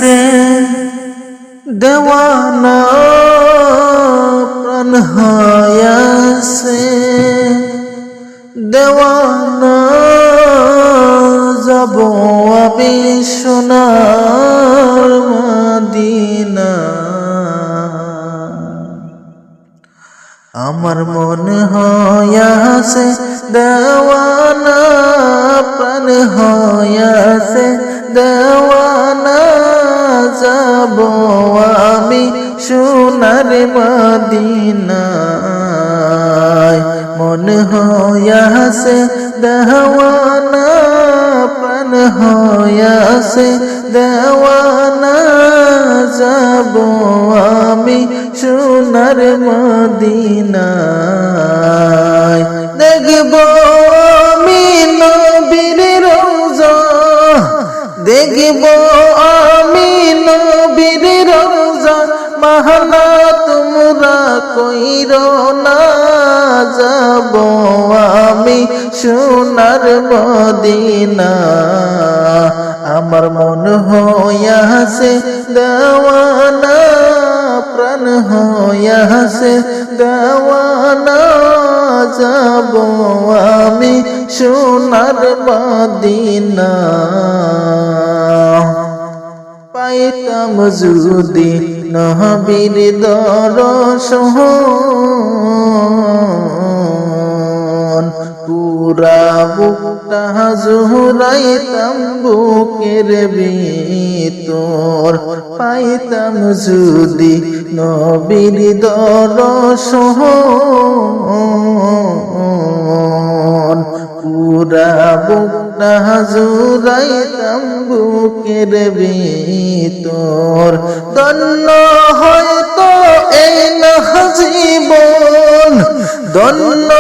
হইয়াছে দেওয়ানা প্রাণ হইয়াছে দেওয়ানা যাব আমি সোনার মদিনা আমার মনে হইয়াছে দেওয়ানা প্রাণ হইয়াছে দেওয়ানা যাব আমি সোনার মদিনায় মনে হইয়াছে দেওয়ানা প্রাণ হইয়াছে দেওয়ানা যাব আমি সোনার মদিনায় দেখব আমি নবীর রওজা দেখব আমি নবীর রওজা মাহলা তোমরা কইরো না যাব আমি সোনার মদিনা আমার মন হইয়াছে দেওয়ানা প্রাণ হইয়াছে দেওয়ানা যাব আমি সোনার মদিনা পাইতাম যদি নবীর দর্শন পুরা বুকটা জুড়াইতাম বুকের ভিতর পাইতাম যদি নবীর দর্শন পুরা বুকটা জুড়াইতাম বুকের ভিতর ধন্য হয়তো এই না জীবন ধন্য